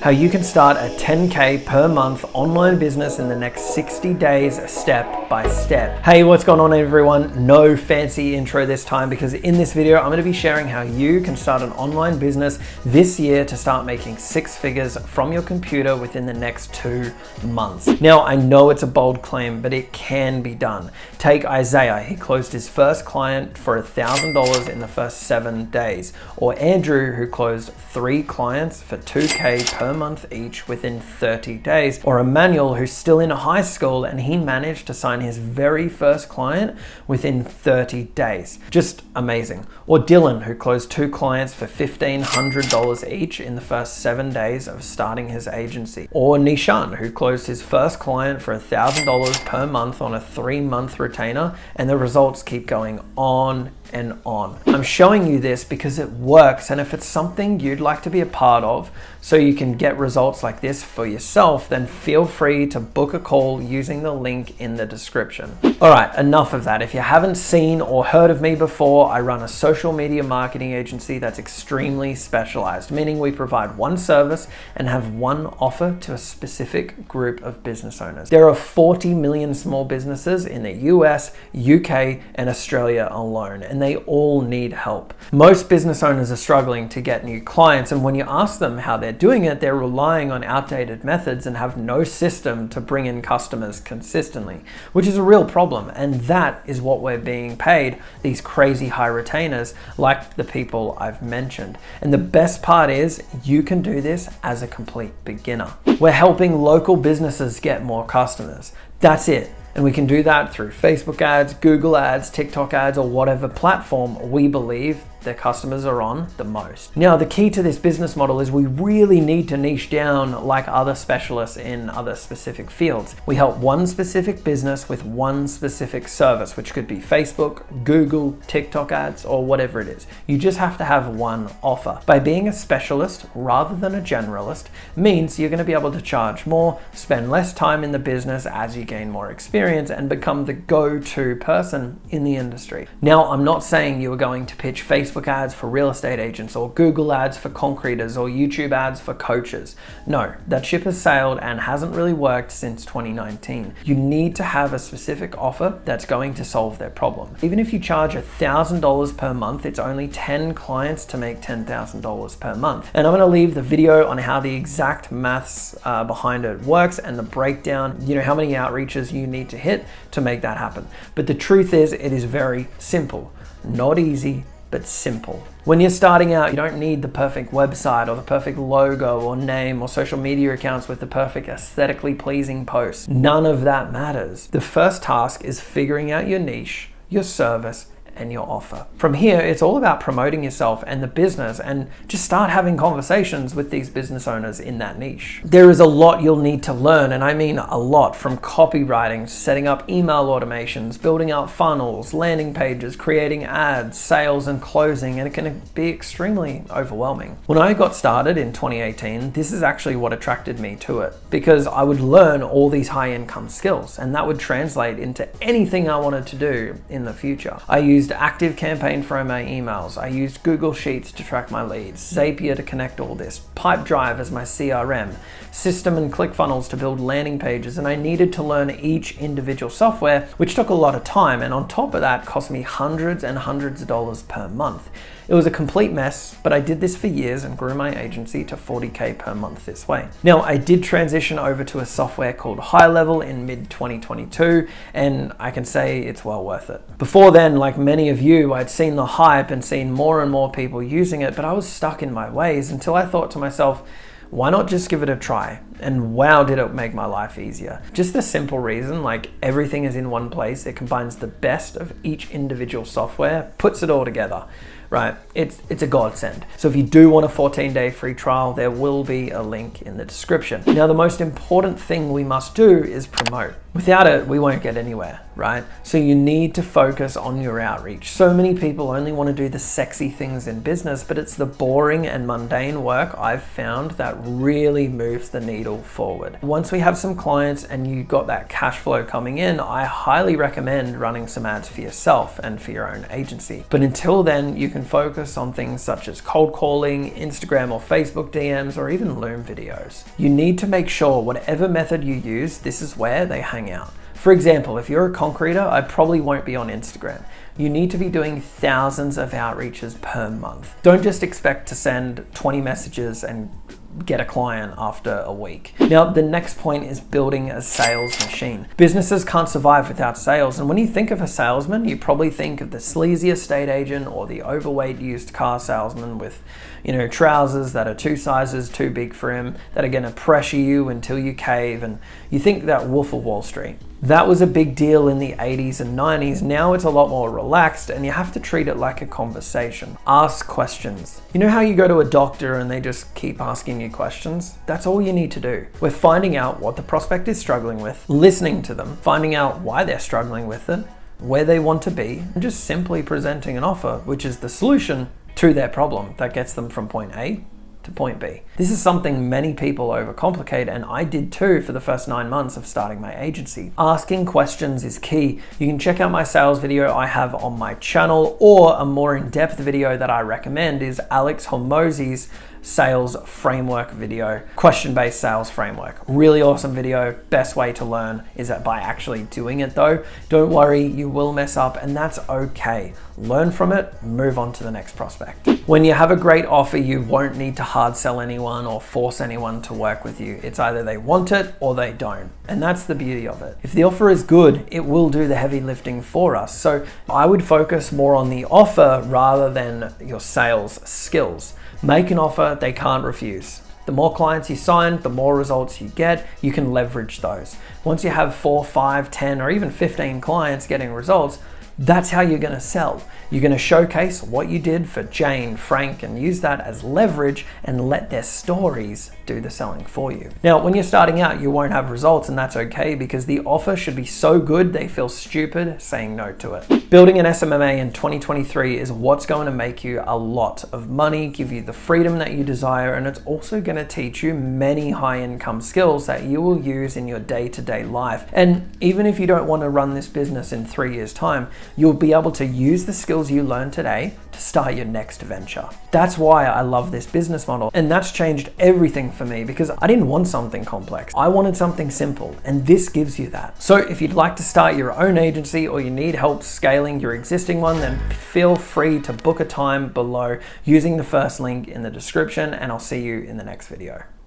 how you can start a 10K per month online business in the next 60 days, step by step. Hey, what's going on everyone? No fancy intro this time, because in this video, I'm going to be sharing how you can start an online business this year to start making 6 figures from your computer within the next 2 months. Now, I know it's a bold claim, but it can be done. Take Isaiah. He closed his first client for $1,000 in the first 7 days. Or Andrew, who closed 3 clients for $2K per month each within 30 days. Or Emmanuel, who's still in high school and he managed to sign his very first client within 30 days. Just amazing. Or Dylan, who closed 2 clients for $1,500 each in the first 7 days of starting his agency. Or Nishan, who closed his first client for $1,000 per month on a 3-month retainer, and the results keep going on and on. I'm showing you this because it works, and if it's something you'd like to be a part of so you can get results like this for yourself, then feel free to book a call using the link in the description. All right, enough of that. If you haven't seen or heard of me before, I run a social media marketing agency that's extremely specialized, meaning we provide one service and have one offer to a specific group of business owners. There are 40 million small businesses in the US, UK, and Australia alone, and they all need help. Most business owners are struggling to get new clients, and when you ask them how they're doing it, they're relying on outdated methods and have no system to bring in customers consistently, which is a real problem. And that is what we're being paid, these crazy high retainers like the people I've mentioned. And the best part is you can do this as a complete beginner. We're helping local businesses get more customers. That's it. And we can do that through Facebook ads, Google ads, TikTok ads, or whatever platform we believe their customers are on the most. Now, the key to this business model is we really need to niche down like other specialists in other specific fields. We help one specific business with one specific service, which could be Facebook, Google, TikTok ads, or whatever it is. You just have to have one offer. By being a specialist rather than a generalist means you're going to be able to charge more, spend less time in the business as you gain more experience, and become the go-to person in the industry. Now, I'm not saying you are going to pitch Facebook ads for real estate agents, or Google ads for concreters, or YouTube ads for coaches. No, that ship has sailed and hasn't really worked since 2019. You need to have a specific offer that's going to solve their problem. Even if you charge $1,000 per month, it's only 10 clients to make $10,000 per month. And I'm going to leave the video on how the exact maths behind it works and the breakdown, how many outreaches you need to hit to make that happen. But the truth is, it is very simple. Not easy, but simple. When you're starting out, you don't need the perfect website or the perfect logo or name or social media accounts with the perfect aesthetically pleasing posts. None of that matters. The first task is figuring out your niche, your service, and your offer. From here, it's all about promoting yourself and the business, and just start having conversations with these business owners in that niche. There is a lot you'll need to learn, and I mean a lot, from copywriting, setting up email automations, building out funnels, landing pages, creating ads, sales and closing, and it can be extremely overwhelming. When I got started in 2018, this is actually what attracted me to it, because I would learn all these high income skills, and that would translate into anything I wanted to do in the future. I used Active Campaign for my emails. I used Google Sheets to track my leads, Zapier to connect all this, Pipedrive as my CRM, System and ClickFunnels to build landing pages, and I needed to learn each individual software, which took a lot of time, and on top of that cost me hundreds and hundreds of dollars per month. It was a complete mess, but I did this for years and grew my agency to $40K per month this way. Now, I did transition over to a software called High Level in mid-2022, and I can say it's well worth it. Before then, like many of you, I'd seen the hype and seen more and more people using it, but I was stuck in my ways until I thought to myself, why not just give it a try? And wow, did it make my life easier. Just the simple reason, like everything is in one place. It combines the best of each individual software, puts it all together, right? It's a godsend. So if you do want a 14-day free trial, there will be a link in the description. Now, the most important thing we must do is promote. Without it, we won't get anywhere, right? So you need to focus on your outreach. So many people only want to do the sexy things in business, but it's the boring and mundane work I've found that really moves the needle forward. Once we have some clients and you got that cash flow coming in, I highly recommend running some ads for yourself and for your own agency. But until then, you can focus on things such as cold calling, Instagram or Facebook DMs, or even Loom videos. You need to make sure whatever method you use, this is where they hang out. For example, if you're a concreter, I probably won't be on Instagram. You need to be doing thousands of outreaches per month. Don't just expect to send 20 messages and get a client after a week. Now, the next point is building a sales machine. Businesses can't survive without sales. And when you think of a salesman, you probably think of the sleazy estate agent or the overweight used car salesman with, trousers that are 2 sizes too big for him, that are gonna pressure you until you cave. And you think that Wolf of Wall Street. That was a big deal in the 80s and 90s. Now it's a lot more relaxed and you have to treat it like a conversation. Ask questions. You know how you go to a doctor and they just keep asking you questions? That's all you need to do. We're finding out what the prospect is struggling with, listening to them, finding out why they're struggling with it, where they want to be, and just simply presenting an offer, which is the solution to their problem that gets them from point A to point B. This is something many people overcomplicate, and I did too for the first 9 months of starting my agency. Asking questions is key. You can check out my sales video I have on my channel, or a more in-depth video that I recommend is Alex Hormozi's sales framework video, question-based sales framework. Really awesome video. Best way to learn is by actually doing it though. Don't worry, you will mess up and that's okay. Learn from it, move on to the next prospect. When you have a great offer, you won't need to hard sell anyone or force anyone to work with you. It's either they want it or they don't. And that's the beauty of it. If the offer is good, it will do the heavy lifting for us. So I would focus more on the offer rather than your sales skills. Make an offer they can't refuse. The more clients you sign, the more results you get, you can leverage those. Once you have 4, 5, 10, or even 15 clients getting results, that's how you're gonna sell. You're gonna showcase what you did for Jane, Frank, and use that as leverage and let their stories do the selling for you. Now, when you're starting out, you won't have results, and that's okay because the offer should be so good they feel stupid saying no to it. Building an SMMA in 2023 is what's going to make you a lot of money, give you the freedom that you desire, and it's also gonna teach you many high-income skills that you will use in your day-to-day life. And even if you don't want to run this business in 3 years' time, you'll be able to use the skills you learned today to start your next venture. That's why I love this business model. And that's changed everything for me because I didn't want something complex. I wanted something simple, and this gives you that. So if you'd like to start your own agency or you need help scaling your existing one, then feel free to book a time below using the first link in the description, and I'll see you in the next video.